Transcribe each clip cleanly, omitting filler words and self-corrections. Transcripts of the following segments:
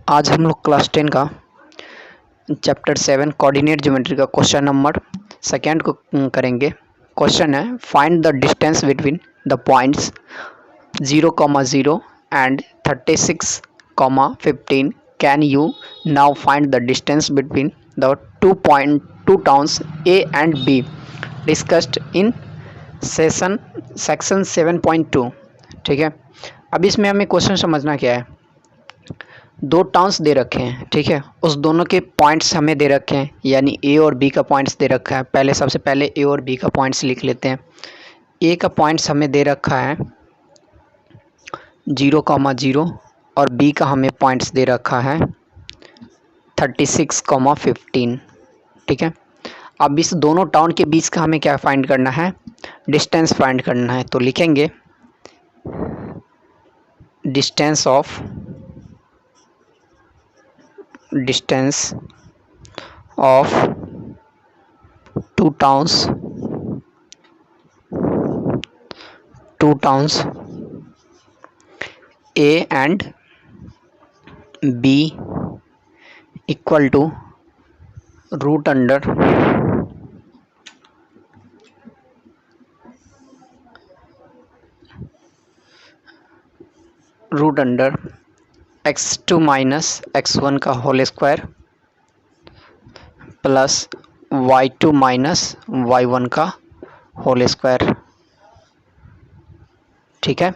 आज हम लोग क्लास 10 का चैप्टर 7 कोऑर्डिनेट ज्योमेट्री का क्वेश्चन नंबर सेकेंड को करेंगे। क्वेश्चन है find the distance between the points 0,0 and 36,15। Can you now find the distance between the two towns A and be discussed in section 7.2। ठीक है, अब इसमें हमें क्वेश्चन समझना क्या है। दो टाउन्स दे रखे हैं, ठीक है, उस दोनों के पॉइंट्स हमें दे रखे हैं, यानी ए और बी का पॉइंट्स दे रखा है। सबसे पहले ए और बी का पॉइंट्स लिख लेते हैं। ए का पॉइंट्स हमें दे रखा है 0,0 और बी का हमें पॉइंट्स दे रखा है 36,15। ठीक है, अब इस दोनों टाउन के बीच का हमें क्या फाइंड करना है, डिस्टेंस फाइंड करना है। तो लिखेंगे distance of two towns A and B equal to root under x2 minus x1 का whole square plus y2 minus y1 का होल स्क्वायर। ठीक है,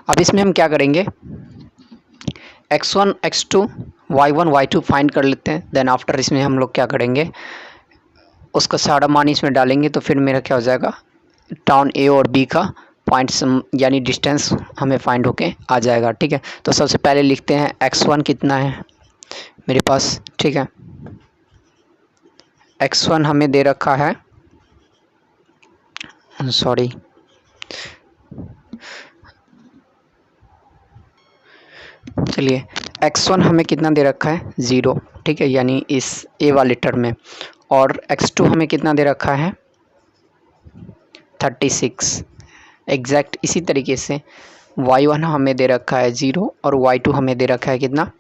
अब इसमें हम क्या करेंगे, x1 x2 y1 y2 find कर लेते हैं। देन आफ्टर इसमें हम लोग क्या करेंगे, उसका सारा मान इसमें डालेंगे तो फिर मेरा क्या हो जाएगा, टाउन ए और बी का पॉइंट्स यानी डिस्टेंस हमें फाइंड होके आ जाएगा। ठीक है, तो सबसे पहले लिखते हैं x1 कितना है मेरे पास। ठीक है, x1 हमें दे रखा है, चलिए x1 हमें कितना दे रखा है 0। ठीक है, यानी इस ए वाले टर्म में। और x2 हमें कितना दे रखा है 36 एग्जैक्ट। इसी तरीके से y1 हमें दे रखा है 0 और y2 हमें दे रखा है कितना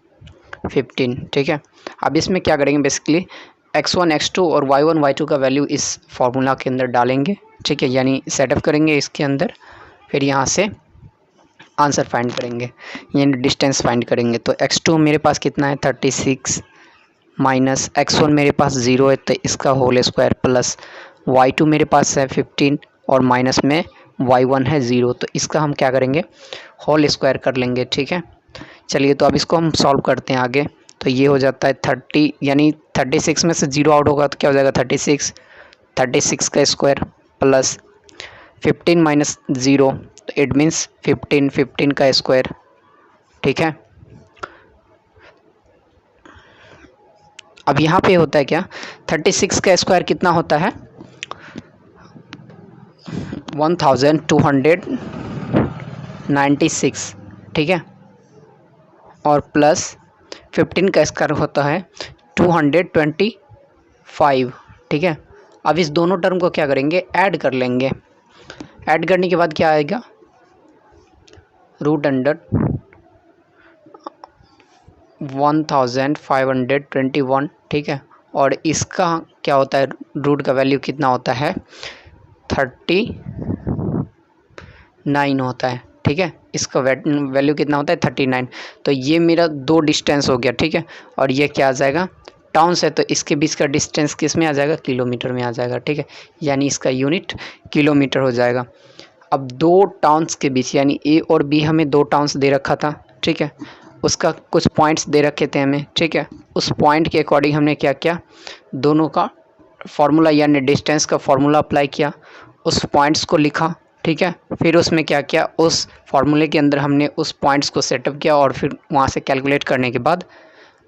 15। ठीक है, अब इसमें क्या करेंगे, बेसिकली x1 x2 और y1 y2 का वैल्यू इस फार्मूला के अंदर डालेंगे। ठीक है, यानी सेटअप करेंगे इसके अंदर, फिर यहाँ से आंसर फाइंड करेंगे, यानी डिस्टेंस फाइंड करेंगे। तो x2 मेरे पास कितना है 36 माइनस x1 मेरे पास 0 है तो इसका होल स्क्वायर प्लस y2 मेरे पास है 15 और माइनस में y1 है 0 तो इसका हम क्या करेंगे, होल स्क्वायर कर लेंगे। ठीक है, चलिए तो अब इसको हम सॉल्व करते हैं आगे। तो ये हो जाता है 30, यानी 36 में से 0 आउट होगा तो क्या हो जाएगा 36 का स्क्वायर प्लस 15 माइनस 0 तो इट मीन्स 15 का स्क्वायर। ठीक है, अब यहाँ पे होता है क्या, 36 का स्क्वायर कितना होता है 1296। ठीक है, और प्लस 15 का स्क्वायर होता है 225। ठीक है, अब इस दोनों टर्म को क्या करेंगे, ऐड कर लेंगे। ऐड करने के बाद क्या आएगा, रूट अंडर 1521। ठीक है, और इसका क्या होता है, रूट का वैल्यू कितना होता है 39 होता है। ठीक है, इसका वैल्यू कितना होता है 39। तो ये मेरा दो डिस्टेंस हो गया। ठीक है, और ये क्या आ जाएगा, टाउन्स है तो इसके बीच का डिस्टेंस किस में आ जाएगा, किलोमीटर में आ जाएगा। ठीक है, यानी इसका यूनिट किलोमीटर हो जाएगा। अब दो टाउन्स के बीच, यानी ए और बी हमें दो टाउन्स दे रखा था। ठीक है, उसका कुछ पॉइंट्स दे रखे थे हमें। ठीक है, उस पॉइंट के अकॉर्डिंग हमने क्या किया, दोनों का फार्मूला यानी डिस्टेंस का फार्मूला अप्लाई किया, उस पॉइंट्स को लिखा। ठीक है, फिर उसमें क्या किया, उस फार्मूले के अंदर हमने उस पॉइंट्स को सेटअप किया और फिर वहाँ से कैलकुलेट करने के बाद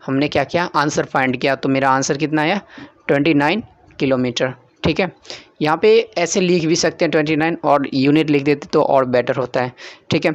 हमने क्या किया, आंसर फाइंड किया। तो मेरा आंसर कितना आया 29 किलोमीटर। ठीक है, यहाँ पे ऐसे लिख भी सकते हैं 29 और यूनिट लिख देते तो और बेटर होता है। ठीक है।